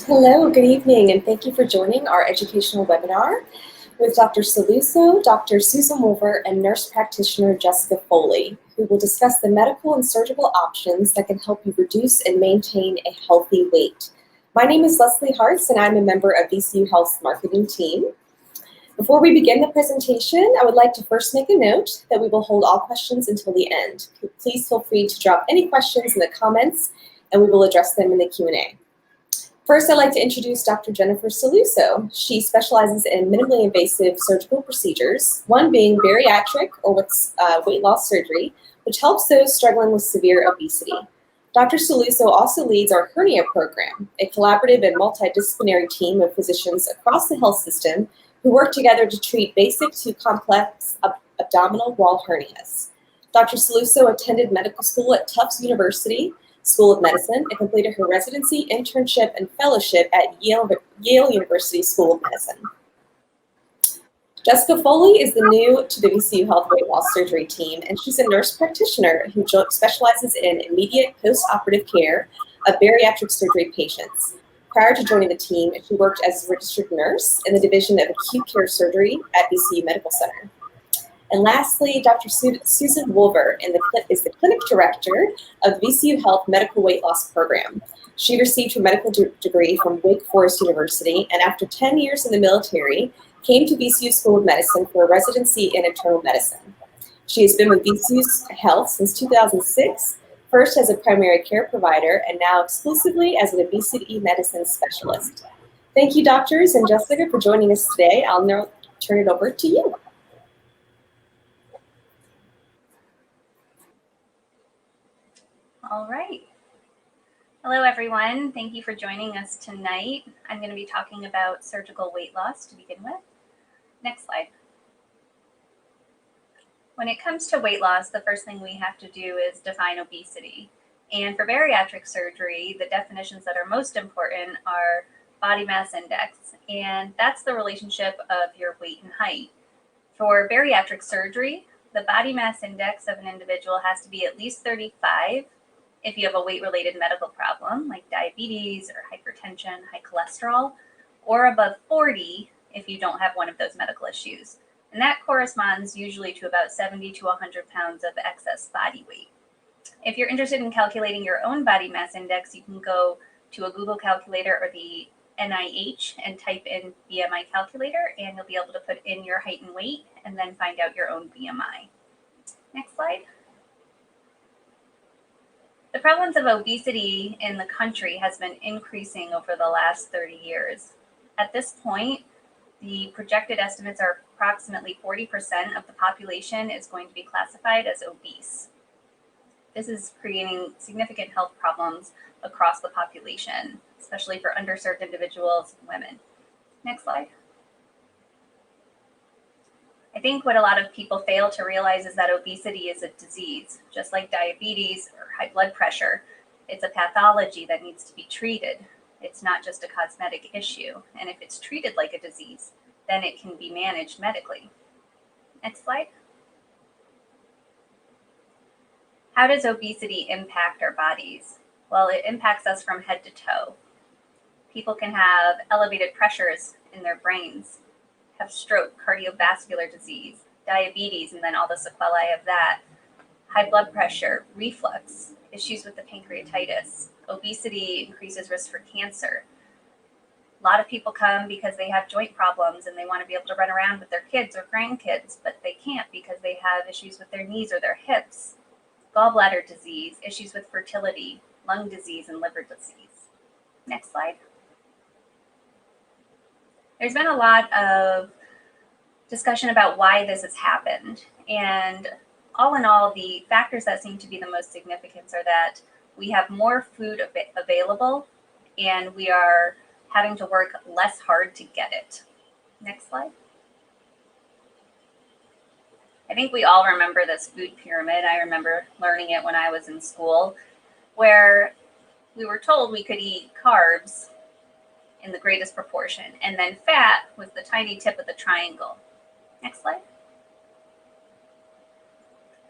Hello, good evening, and thank you for joining our educational webinar with Dr. Salluzzo, Dr. Susan Wolver, and nurse practitioner Jessica Foley, who will discuss the medical and surgical options that can help you reduce and maintain a healthy weight. My name is Leslie Hartz, and I'm a member of VCU Health's marketing team. Before we begin the presentation, I would like to first make a note that we will hold all questions until the end. Please feel free to drop any questions in the comments, and we will address them in the Q&A. First, I'd like to introduce Dr. Jennifer Salluzzo. She specializes in minimally invasive surgical procedures, one being bariatric or weight loss surgery, which helps those struggling with severe obesity. Dr. Salluzzo also leads our hernia program, a collaborative and multidisciplinary team of physicians across the health system who work together to treat basic to complex abdominal wall hernias. Dr. Salluzzo attended medical school at Tufts University School of Medicine and completed her residency, internship, and fellowship at Yale University School of Medicine. Jessica Foley is new to the VCU Health weight loss surgery team, and she's a nurse practitioner who specializes in immediate post-operative care of bariatric surgery patients. Prior to joining the team, she worked as a registered nurse in the Division of Acute Care Surgery at VCU Medical Center. And lastly, Dr. Susan Wolver is the clinic director of the VCU Health Medical Weight Loss Program. She received her medical degree from Wake Forest University, and after 10 years in the military, came to VCU School of Medicine for a residency in internal medicine. She has been with VCU Health since 2006, first as a primary care provider, and now exclusively as an obesity medicine specialist. Thank you, doctors and Jessica, for joining us today. I'll now turn it over to you. All right. Hello, everyone. Thank you for joining us tonight. I'm going to be talking about surgical weight loss to begin with. Next slide. When it comes to weight loss, the first thing we have to do is define obesity. And for bariatric surgery, the definitions that are most important are body mass index, and that's the relationship of your weight and height. For bariatric surgery, the body mass index of an individual has to be at least 35 if you have a weight-related medical problem like diabetes or hypertension, high cholesterol, or above 40 if you don't have one of those medical issues. And that corresponds usually to about 70 to 100 pounds of excess body weight. If you're interested in calculating your own body mass index, you can go to a Google calculator or the NIH and type in BMI calculator, and you'll be able to put in your height and weight and then find out your own BMI. Next slide. The prevalence of obesity in the country has been increasing over the last 30 years. At this point, the projected estimates are approximately 40% of the population is going to be classified as obese. This is creating significant health problems across the population, especially for underserved individuals and women. Next slide. I think what a lot of people fail to realize is that obesity is a disease, just like diabetes or high blood pressure. It's a pathology that needs to be treated. It's not just a cosmetic issue. And if it's treated like a disease, then it can be managed medically. Next slide. How does obesity impact our bodies? Well, it impacts us from head to toe. People can have elevated pressures in their brains, have stroke, cardiovascular disease, diabetes, and then all the sequelae of that, high blood pressure, reflux, issues with the pancreatitis. Obesity increases risk for cancer. A lot of people come because they have joint problems and they want to be able to run around with their kids or grandkids, but they can't because they have issues with their knees or their hips. Gallbladder disease, issues with fertility, lung disease, and liver disease. Next slide. There's been a lot of discussion about why this has happened. And all in all, the factors that seem to be the most significant are that we have more food available and we are having to work less hard to get it. Next slide. I think we all remember this food pyramid. I remember learning it when I was in school, where we were told we could eat carbs in the greatest proportion, and then fat was the tiny tip of the triangle. Next slide.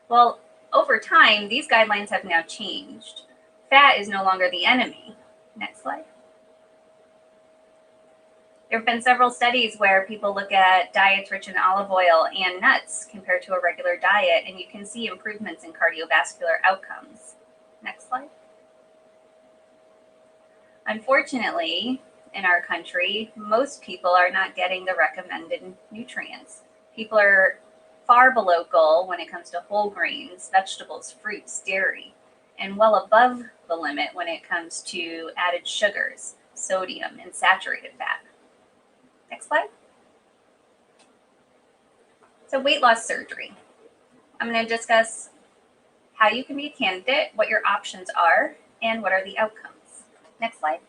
Well, over time, these guidelines have now changed. Fat is no longer the enemy. Next slide. There have been several studies where people look at diets rich in olive oil and nuts compared to a regular diet, and you can see improvements in cardiovascular outcomes. Next slide. Unfortunately, in our country, most people are not getting the recommended nutrients. People are far below goal when it comes to whole grains, vegetables, fruits, dairy, and well above the limit when it comes to added sugars, sodium, and saturated fat. Next slide. So weight loss surgery. I'm going to discuss how you can be a candidate, what your options are, and what are the outcomes. Next slide.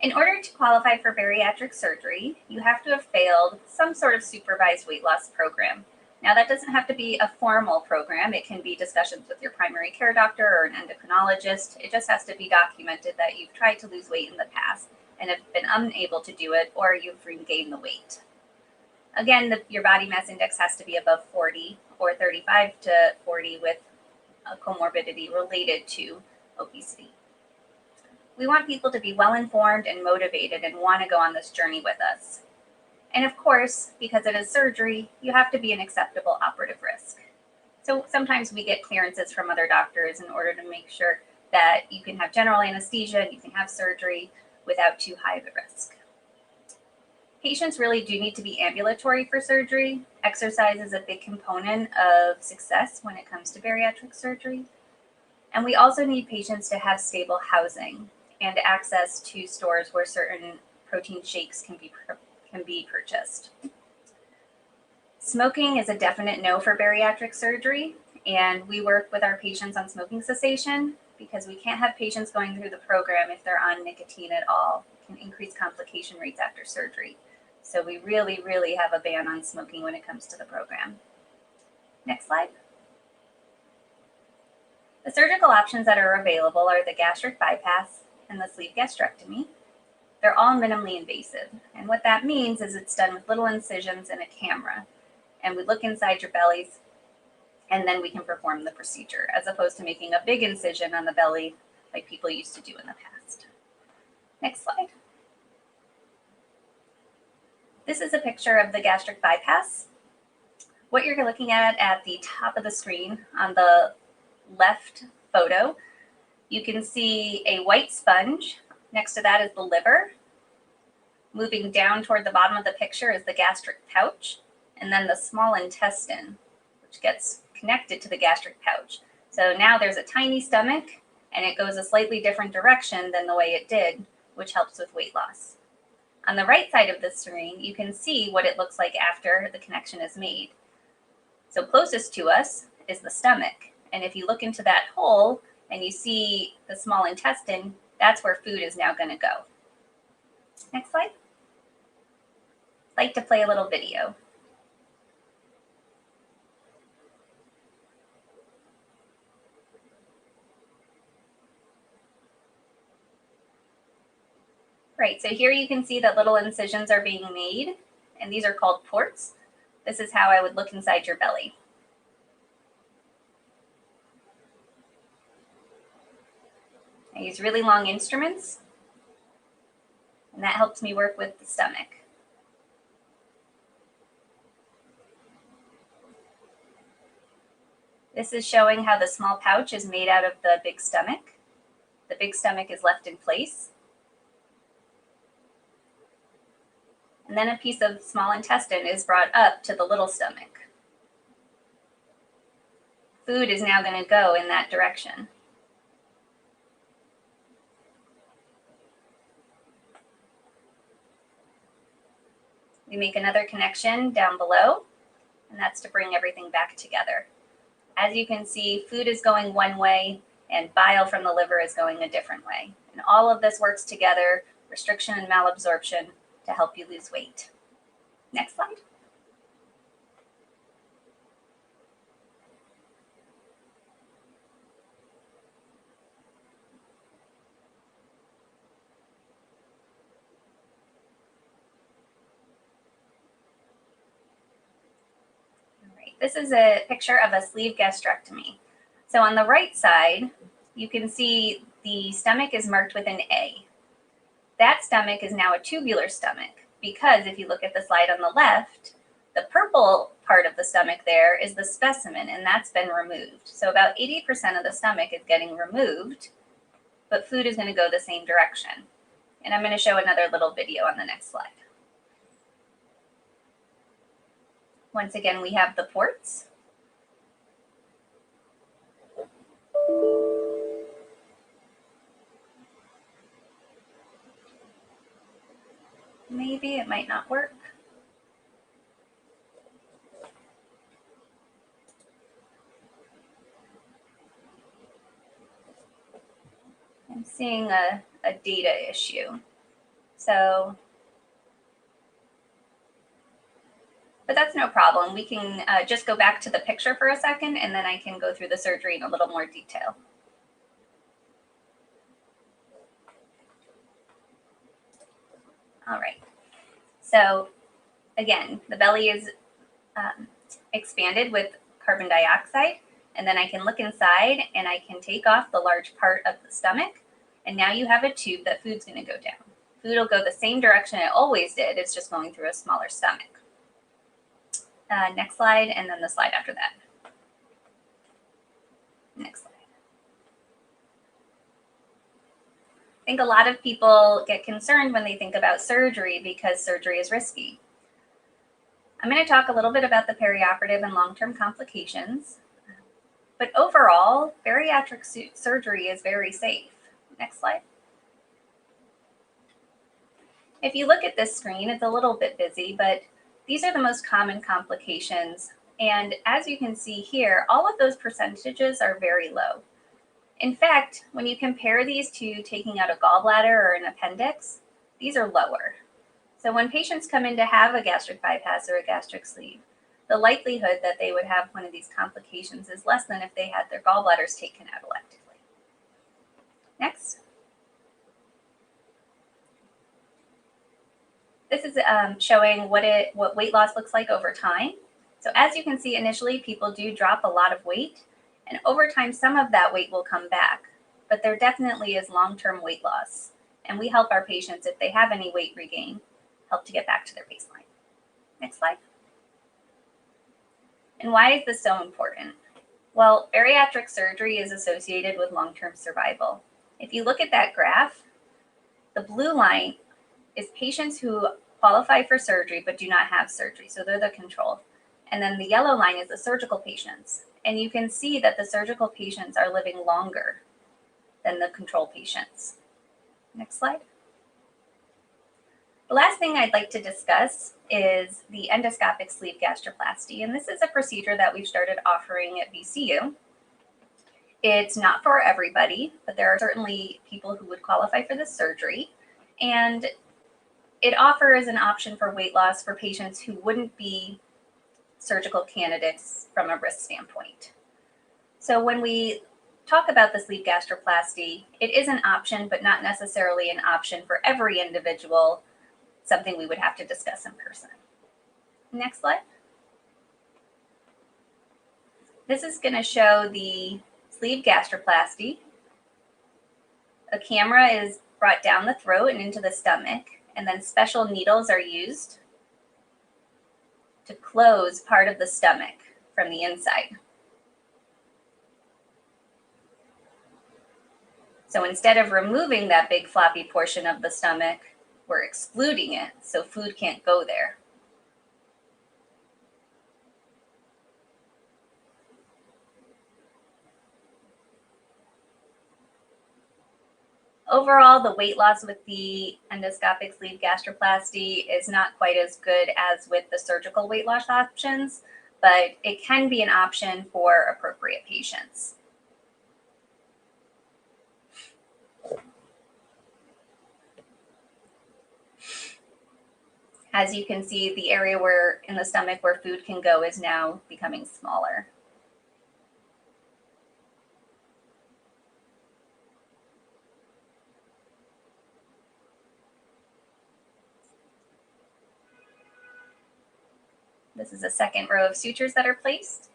In order to qualify for bariatric surgery, you have to have failed some sort of supervised weight loss program. Now, that doesn't have to be a formal program. It can be discussions with your primary care doctor or an endocrinologist. It just has to be documented that you've tried to lose weight in the past and have been unable to do it, or you've regained the weight. Again, your body mass index has to be above 40 or 35 to 40 with a comorbidity related to obesity. We want people to be well informed and motivated and want to go on this journey with us. And of course, because it is surgery, you have to be an acceptable operative risk. So sometimes we get clearances from other doctors in order to make sure that you can have general anesthesia and you can have surgery without too high of a risk. Patients really do need to be ambulatory for surgery. Exercise is a big component of success when it comes to bariatric surgery. And we also need patients to have stable housing and access to stores where certain protein shakes can be purchased. Smoking is a definite no for bariatric surgery, and we work with our patients on smoking cessation because we can't have patients going through the program if they're on nicotine at all. It can increase complication rates after surgery. So we really, really have a ban on smoking when it comes to the program. Next slide. The surgical options that are available are the gastric bypass and the sleeve gastrectomy. They're all minimally invasive. And what that means is it's done with little incisions and a camera. And we look inside your bellies, and then we can perform the procedure, as opposed to making a big incision on the belly like people used to do in the past. Next slide. This is a picture of the gastric bypass. What you're looking at the top of the screen on the left photo, you can see a white sponge. Next to that is the liver. Moving down toward the bottom of the picture is the gastric pouch, and then the small intestine, which gets connected to the gastric pouch. So now there's a tiny stomach, and it goes a slightly different direction than the way it did, which helps with weight loss. On the right side of the screen, you can see what it looks like after the connection is made. So closest to us is the stomach. And if you look into that hole and you see the small intestine, that's where food is now going to go. Next slide. I'd like to play a little video. Right, so here you can see that little incisions are being made, and these are called ports. This is how I would look inside your belly. I use really long instruments, and that helps me work with the stomach. This is showing how the small pouch is made out of the big stomach. The big stomach is left in place. And then a piece of small intestine is brought up to the little stomach. Food is now going to go in that direction. We make another connection down below, and that's to bring everything back together. As you can see, food is going one way, and bile from the liver is going a different way. And all of this works together, restriction and malabsorption, to help you lose weight. Next slide. All right, this is a picture of a sleeve gastrectomy. So on the right side, you can see the stomach is marked with an A. That stomach is now a tubular stomach because if you look at the slide on the left, the purple part of the stomach there is the specimen, and that's been removed. So about 80% of the stomach is getting removed, but food is going to go the same direction. And I'm going to show another little video on the next slide. Once again, we have the ports. Maybe it might not work. I'm seeing a data issue. So, but that's no problem. We can just go back to the picture for a second, and then I can go through the surgery in a little more detail. All right. So again, the belly is expanded with carbon dioxide, and then I can look inside and I can take off the large part of the stomach, and now you have a tube that food's going to go down. Food will go the same direction it always did, it's just going through a smaller stomach. Next slide, and then the slide after that. Next slide. I think a lot of people get concerned when they think about surgery because surgery is risky. I'm going to talk a little bit about the perioperative and long-term complications, but overall, bariatric surgery is very safe. Next slide. If you look at this screen, it's a little bit busy, but these are the most common complications. And as you can see here, all of those percentages are very low. In fact, when you compare these to taking out a gallbladder or an appendix, these are lower. So when patients come in to have a gastric bypass or a gastric sleeve, the likelihood that they would have one of these complications is less than if they had their gallbladders taken out electively. Next. This is showing what weight loss looks like over time. So as you can see, initially people do drop a lot of weight, and over time some of that weight will come back, but there definitely is long-term weight loss. And we help our patients, if they have any weight regain, help to get back to their baseline. Next slide. And why is this so important? Well, bariatric surgery is associated with long-term survival. If you look at that graph, the blue line is patients who qualify for surgery but do not have surgery, so they're the control. And then the yellow line is the surgical patients. And you can see that the surgical patients are living longer than the control patients. Next slide. The last thing I'd like to discuss is the endoscopic sleeve gastroplasty. And this is a procedure that we've started offering at VCU. It's not for everybody, but there are certainly people who would qualify for this surgery. And it offers an option for weight loss for patients who wouldn't be surgical candidates from a risk standpoint. So when we talk about the sleeve gastroplasty, it is an option, but not necessarily an option for every individual, something we would have to discuss in person. Next slide. This is going to show the sleeve gastroplasty. A camera is brought down the throat and into the stomach, and then special needles are used to close part of the stomach from the inside. So instead of removing that big floppy portion of the stomach, we're excluding it so food can't go there. Overall, the weight loss with the endoscopic sleeve gastroplasty is not quite as good as with the surgical weight loss options, but it can be an option for appropriate patients. As you can see, the area where in the stomach where food can go is now becoming smaller. This is a second row of sutures that are placed.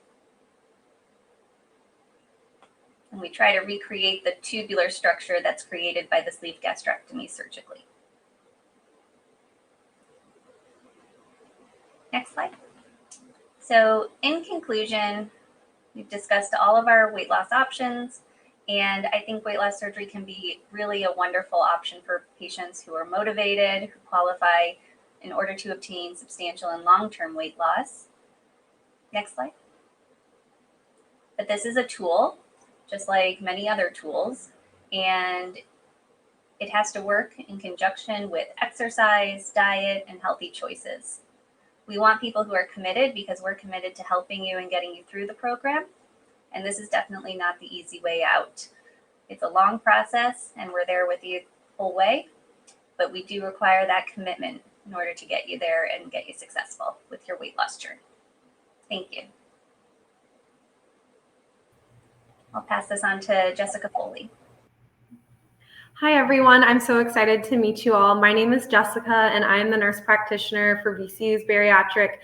And we try to recreate the tubular structure that's created by the sleeve gastrectomy surgically. Next slide. So in conclusion, we've discussed all of our weight loss options, and I think weight loss surgery can be really a wonderful option for patients who are motivated, who qualify in order to obtain substantial and long-term weight loss. Next slide. But this is a tool, just like many other tools, and it has to work in conjunction with exercise, diet, and healthy choices. We want people who are committed because we're committed to helping you and getting you through the program. And this is definitely not the easy way out. It's a long process and we're there with you the whole way, but we do require that commitment in order to get you there and get you successful with your weight loss journey. Thank you. I'll pass this on to Jessica Foley. Hi, everyone. I'm so excited to meet you all. My name is Jessica, and I am the nurse practitioner for VCU's bariatric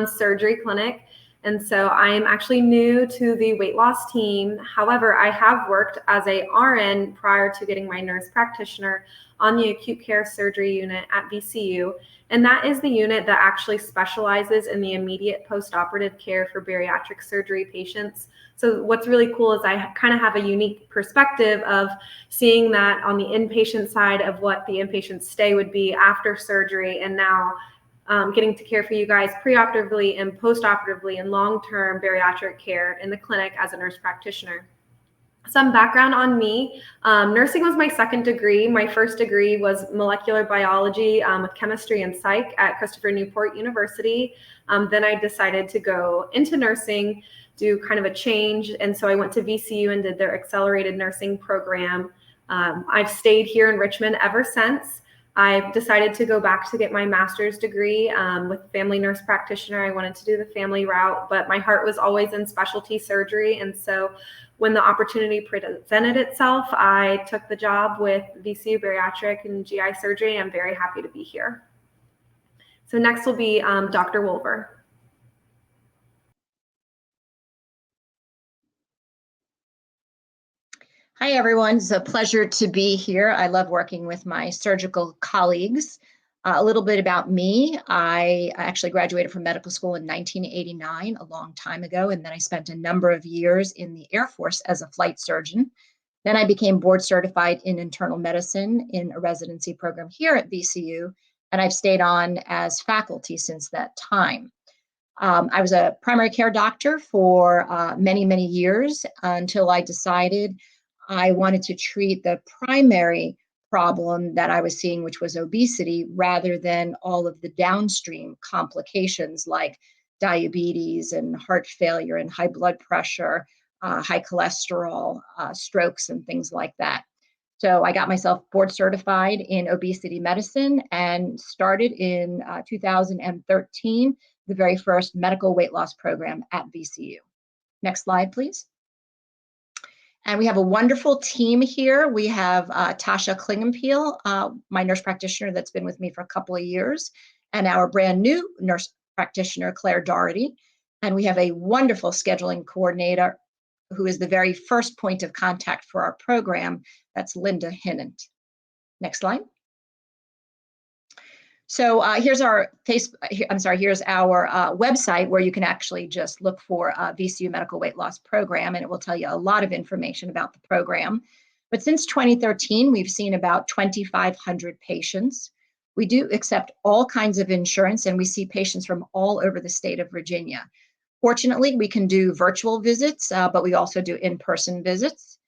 surgery clinic. And so I'm actually new to the weight loss team. However, I have worked as a RN prior to getting my nurse practitioner on the acute care surgery unit at VCU. And that is the unit that actually specializes in the immediate postoperative care for bariatric surgery patients. So what's really cool is I kind of have a unique perspective of seeing that on the inpatient side of what the inpatient stay would be after surgery, and now getting to care for you guys preoperatively and postoperatively and long-term bariatric care in the clinic as a nurse practitioner. Some background on me. Nursing was my second degree. My first degree was molecular biology with chemistry and psych at Christopher Newport University. Then I decided to go into nursing, do kind of a change. And so I went to VCU and did their accelerated nursing program. I've stayed here in Richmond ever since. I've decided to go back to get my master's degree with family nurse practitioner. I wanted to do the family route, but my heart was always in specialty surgery. And so when the opportunity presented itself, I took the job with VCU bariatric and GI surgery. I'm very happy to be here. So next will be Dr. Wolver. Hi, everyone. It's a pleasure to be here. I love working with my surgical colleagues. A little bit about me. I actually graduated from medical school in 1989, a long time ago, and then I spent a number of years in the Air Force as a flight surgeon. Then I became board certified in internal medicine in a residency program here at VCU, and I've stayed on as faculty since that time. I was a primary care doctor for many, many years until I decided I wanted to treat the primary problem that I was seeing, which was obesity, rather than all of the downstream complications like diabetes and heart failure and high blood pressure, high cholesterol, strokes, and things like that. So I got myself board certified in obesity medicine and started in 2013, the very first medical weight loss program at VCU. Next slide, please. And we have a wonderful team here. We have Tasha Klingenpeel, my nurse practitioner that's been with me for a couple of years, and our brand new nurse practitioner, Claire Doherty. And we have a wonderful scheduling coordinator who is the very first point of contact for our program. That's Linda Hinnant. Next slide. So here's our here's our website where you can actually just look for VCU Medical Weight Loss Program, and it will tell you a lot of information about the program. But since 2013, we've seen about 2,500 patients. We do accept all kinds of insurance, and we see patients from all over the state of Virginia. Fortunately, we can do virtual visits, but we also do in-person visits.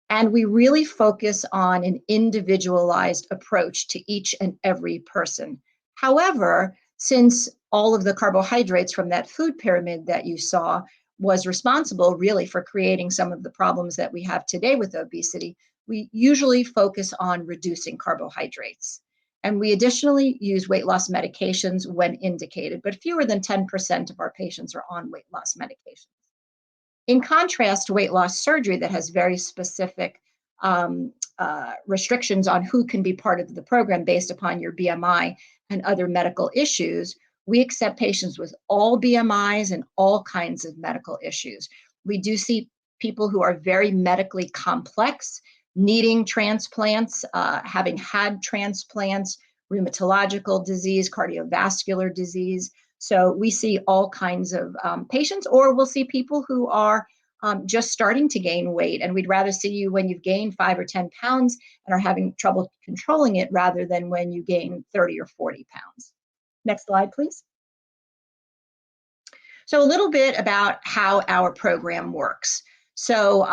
And we really focus on an individualized approach to each and every person. However, since all of the carbohydrates from that food pyramid that you saw was responsible really for creating some of the problems that we have today with obesity, we usually focus on reducing carbohydrates. And we additionally use weight loss medications when indicated, but fewer than 10% of our patients are on weight loss medications. In contrast to weight loss surgery that has very specific restrictions on who can be part of the program based upon your BMI and other medical issues, we accept patients with all BMIs and all kinds of medical issues. We do see people who are very medically complex, needing transplants, having had transplants, rheumatological disease, cardiovascular disease. So we see all kinds of patients, or we'll see people who are just starting to gain weight, and we'd rather see you when you've gained 5 or 10 pounds and are having trouble controlling it rather than when you gain 30 or 40 pounds. Next slide, please. So a little bit about how our program works. So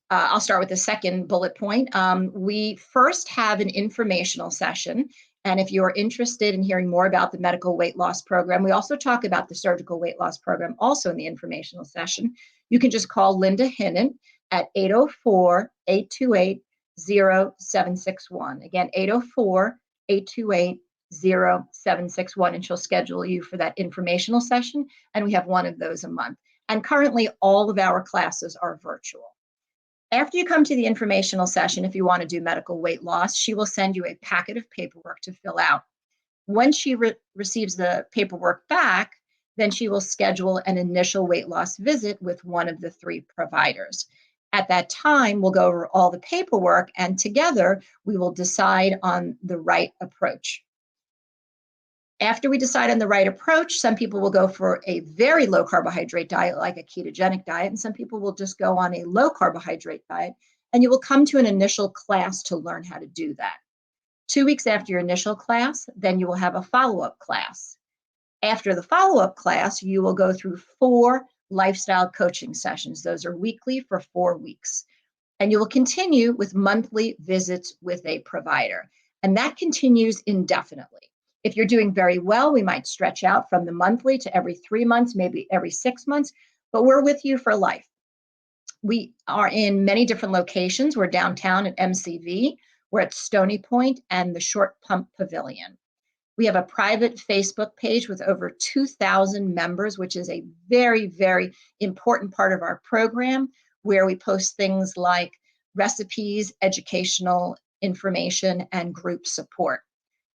I'll start with the second bullet point. We first have an informational session. And if you're interested in hearing more about the medical weight loss program, we also talk about the surgical weight loss program also in the informational session. You can just call Linda Hinnon at 804-828-0761. Again, 804-828-0761, and she'll schedule you for that informational session. And we have one of those a month. And currently, all of our classes are virtual. After you come to the informational session, if you want to do medical weight loss, she will send you a packet of paperwork to fill out. Once she receives the paperwork back, then she will schedule an initial weight loss visit with one of the 3 providers. At that time, we'll go over all the paperwork, and together we will decide on the right approach. After we decide on the right approach, some people will go for a very low carbohydrate diet, like a ketogenic diet, and some people will just go on a low carbohydrate diet, and you will come to an initial class to learn how to do that. 2 weeks after your initial class, then you will have a follow-up class. After the follow-up class, you will go through 4 lifestyle coaching sessions. Those are weekly for 4 weeks. And you will continue with monthly visits with a provider. And that continues indefinitely. If you're doing very well, we might stretch out from the monthly to every 3 months, maybe every 6 months, but we're with you for life. We are in many different locations. We're downtown at MCV, we're at Stony Point and the Short Pump Pavilion. We have a private Facebook page with over 2,000 members, which is a very, very important part of our program, where we post things like recipes, educational information, and group support.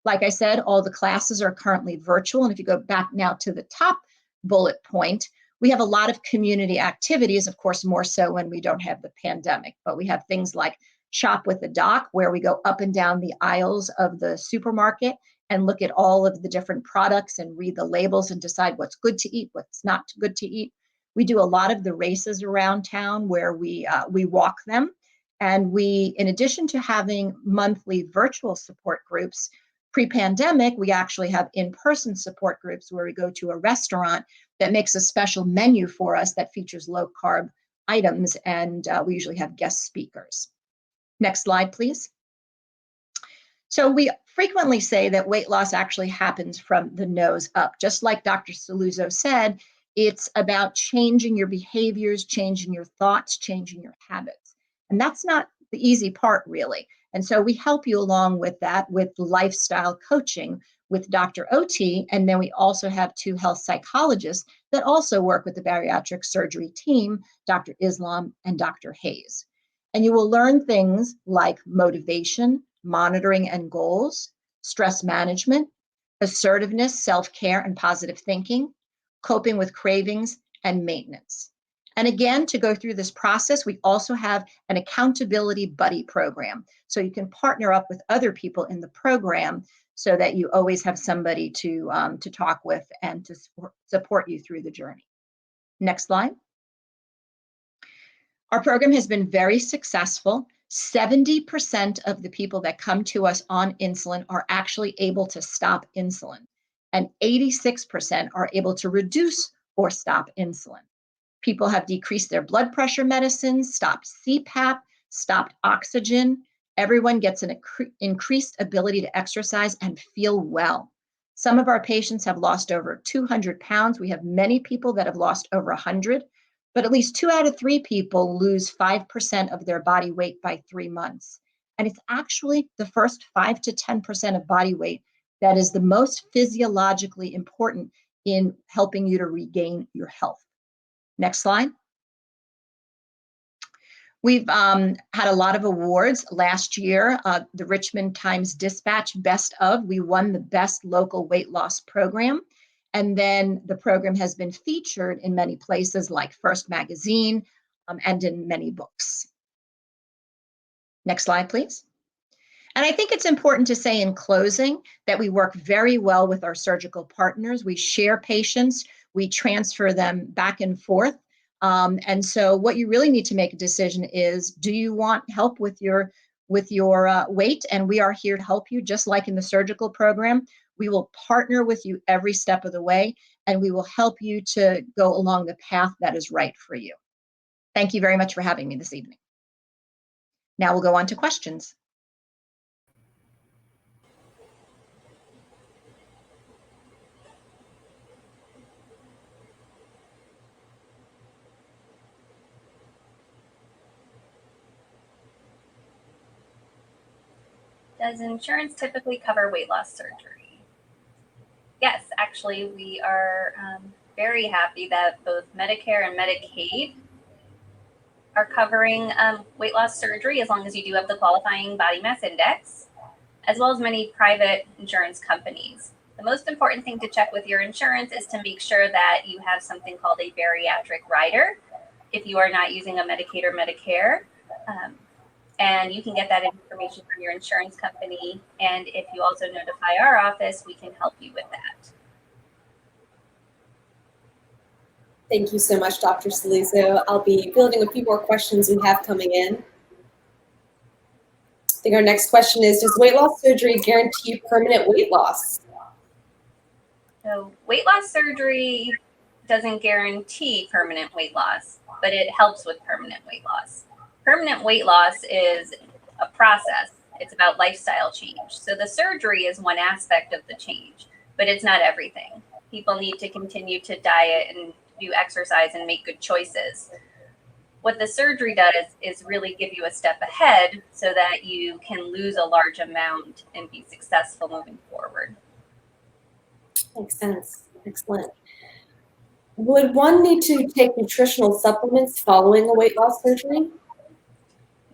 Like I said, all the classes are currently virtual. And if you go back now to the top bullet point, we have a lot of community activities, of course, more so when we don't have the pandemic. But we have things like Shop with the Doc, where we go up and down the aisles of the supermarket and look at all of the different products and read the labels and decide what's good to eat, what's not good to eat. We do a lot of the races around town where we walk them. And we, in addition to having monthly virtual support groups, pre-pandemic, we actually have in-person support groups where we go to a restaurant that makes a special menu for us that features low-carb items, and we usually have guest speakers. Next slide, please. So we frequently say that weight loss actually happens from the nose up. Just like Dr. Salluzzo said, it's about changing your behaviors, changing your thoughts, changing your habits. And that's not the easy part, really. And so we help you along with that with lifestyle coaching with Dr. OT. And then we also have 2 health psychologists that also work with the bariatric surgery team, Dr. Islam and Dr. Hayes. And you will learn things like motivation, monitoring and goals, stress management, assertiveness, self-care, and positive thinking, coping with cravings, and maintenance. And again, to go through this process, we also have an accountability buddy program. So you can partner up with other people in the program so that you always have somebody to talk with and to support you through the journey. Next slide. Our program has been very successful. 70% of the people that come to us on insulin are actually able to stop insulin, and 86% are able to reduce or stop insulin. People have decreased their blood pressure medicines, stopped CPAP, stopped oxygen. Everyone gets an increased ability to exercise and feel well. Some of our patients have lost over 200 pounds. We have many people that have lost over 100, but at least 2 out of 3 people lose 5% of their body weight by 3 months. And it's actually the first 5 to 10% of body weight that is the most physiologically important in helping you to regain your health. Next slide. We've had a lot of awards. Last year, the Richmond Times-Dispatch Best of, we won the best local weight loss program. And then the program has been featured in many places like First Magazine and in many books. Next slide, please. And I think it's important to say in closing that we work very well with our surgical partners. We share patients, we transfer them back and forth. And so what you really need to make a decision is, do you want help with your weight? And we are here to help you, just like in the surgical program. We will partner with you every step of the way, and we will help you to go along the path that is right for you. Thank you very much for having me this evening. Now we'll go on to questions. Does insurance typically cover weight loss surgery? Yes, actually, we are very happy that both Medicare and Medicaid are covering weight loss surgery as long as you do have the qualifying body mass index, as well as many private insurance companies. The most important thing to check with your insurance is to make sure that you have something called a bariatric rider if you are not using a Medicaid or Medicare. And you can get that information from your insurance company. And if you also notify our office, we can help you with that. Thank you so much, Dr. Salluzzo. I'll be fielding a few more questions we have coming in. I think our next question is, does weight loss surgery guarantee permanent weight loss? So weight loss surgery doesn't guarantee permanent weight loss, but it helps with permanent weight loss. Permanent weight loss is a process. It's about lifestyle change. So the surgery is one aspect of the change, but it's not everything. People need to continue to diet and do exercise and make good choices. What the surgery does is really give you a step ahead so that you can lose a large amount and be successful moving forward. Makes sense. Excellent. Would one need to take nutritional supplements following a weight loss surgery?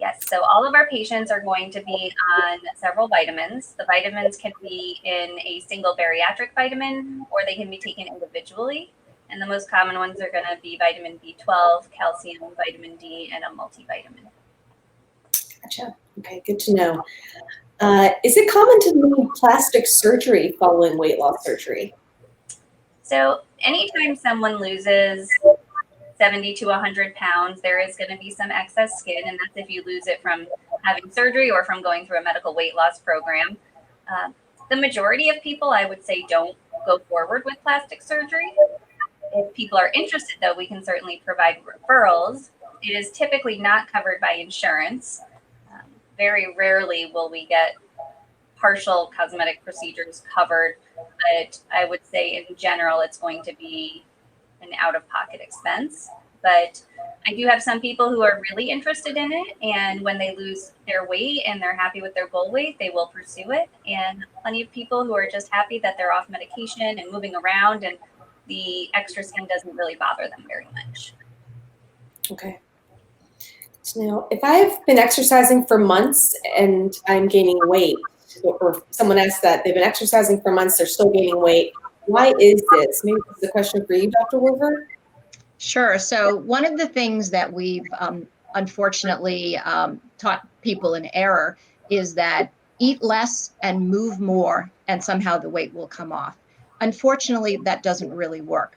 Yes, so all of our patients are going to be on several vitamins. The vitamins can be in a single bariatric vitamin, or they can be taken individually. And the most common ones are going to be vitamin B12, calcium, vitamin D, and a multivitamin. Gotcha. Okay, good to know. Is it common to need plastic surgery following weight loss surgery? So anytime someone loses 70 to 100 pounds, there is going to be some excess skin, and that's if you lose it from having surgery or from going through a medical weight loss program. The majority of people, I would say, don't go forward with plastic surgery. If people are interested, though, we can certainly provide referrals. It is typically not covered by insurance. Very rarely will we get partial cosmetic procedures covered, but I would say in general, it's going to be an out-of-pocket expense. But I do have some people who are really interested in it, and when they lose their weight and they're happy with their goal weight, they will pursue it. And plenty of people who are just happy that they're off medication and moving around, and the extra skin doesn't really bother them very much. Okay. So now, if I've been exercising for months and I'm gaining weight, or someone asks that they've been exercising for months, they're still gaining weight, why is this? Maybe this is a question for you, Dr. Wolver. Sure. So one of the things that we've unfortunately taught people in error is that eat less and move more, and somehow the weight will come off. Unfortunately, that doesn't really work.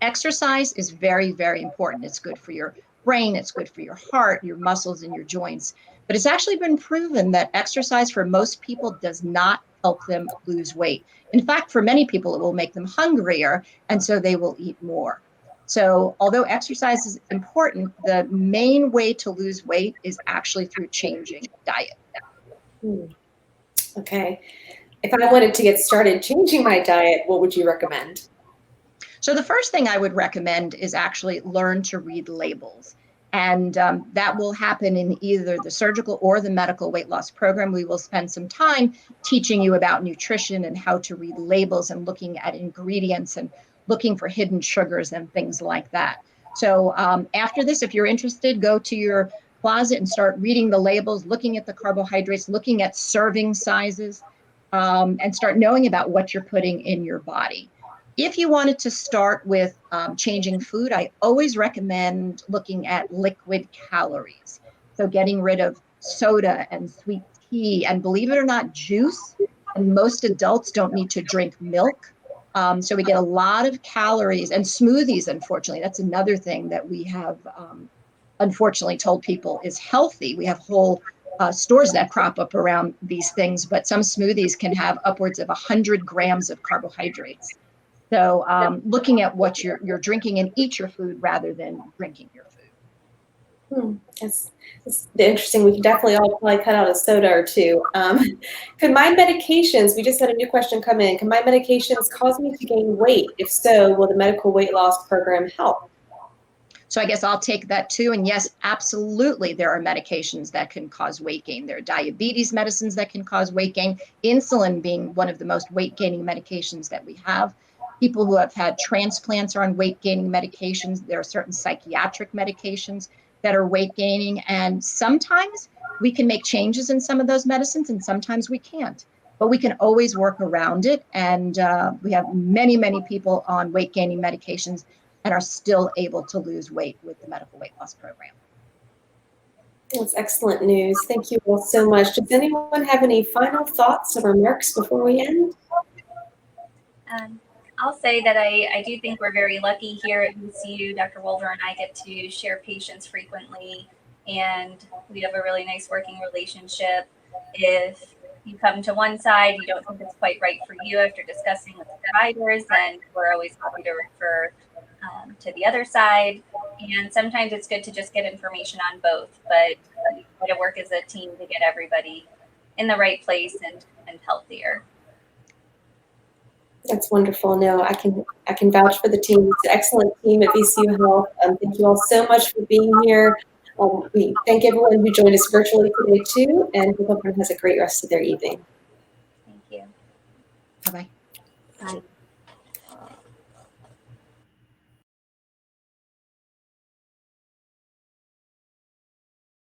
Exercise is very, very important. It's good for your brain, it's good for your heart, your muscles, and your joints. But it's actually been proven that exercise for most people does not help them lose weight. In fact, for many people, it will make them hungrier, and so they will eat more. So although exercise is important, the main way to lose weight is actually through changing diet. Okay. If I wanted to get started changing my diet, what would you recommend? So the first thing I would recommend is actually learn to read labels. And that will happen in either the surgical or the medical weight loss program. We will spend some time teaching you about nutrition and how to read labels and looking at ingredients and looking for hidden sugars and things like that. So after this, if you're interested, go to your closet and start reading the labels, looking at the carbohydrates, looking at serving sizes, and start knowing about what you're putting in your body. If you wanted to start with changing food, I always recommend looking at liquid calories. So getting rid of soda and sweet key. And believe it or not, juice, and most adults don't need to drink milk. So we get a lot of calories, and smoothies, unfortunately, that's another thing that we have unfortunately told people is healthy. We have whole stores that crop up around these things, but some smoothies can have upwards of 100 grams of carbohydrates. So looking at what you're drinking and eat your food rather than drinking your food. It's interesting. We can definitely all probably cut out a soda or two. Could my medications, we just had a new question come in, can my medications cause me to gain weight? If so, will the medical weight loss program help? So I guess I'll take that too. And yes, absolutely, there are medications that can cause weight gain. There are diabetes medicines that can cause weight gain, insulin being one of the most weight gaining medications that we have. People who have had transplants are on weight gaining medications. There are certain psychiatric medications that are weight gaining. And sometimes we can make changes in some of those medicines and sometimes we can't. But we can always work around it. And we have many, many people on weight gaining medications and are still able to lose weight with the medical weight loss program. That's excellent news. Thank you all so much. Does anyone have any final thoughts or remarks before we end? I'll say that I do think we're very lucky here at VCU. Dr. Wolver and I get to share patients frequently, and we have a really nice working relationship. If you come to one side, you don't think it's quite right for you after discussing with the providers, then we're always happy to refer to the other side. And sometimes it's good to just get information on both, but we try to work as a team to get everybody in the right place and healthier. That's wonderful. No, I can vouch for the team. It's an excellent team at VCU Health. Thank you all so much for being here. We thank everyone who joined us virtually today too, and we hope everyone has a great rest of their evening. Thank you. Bye-bye. Bye.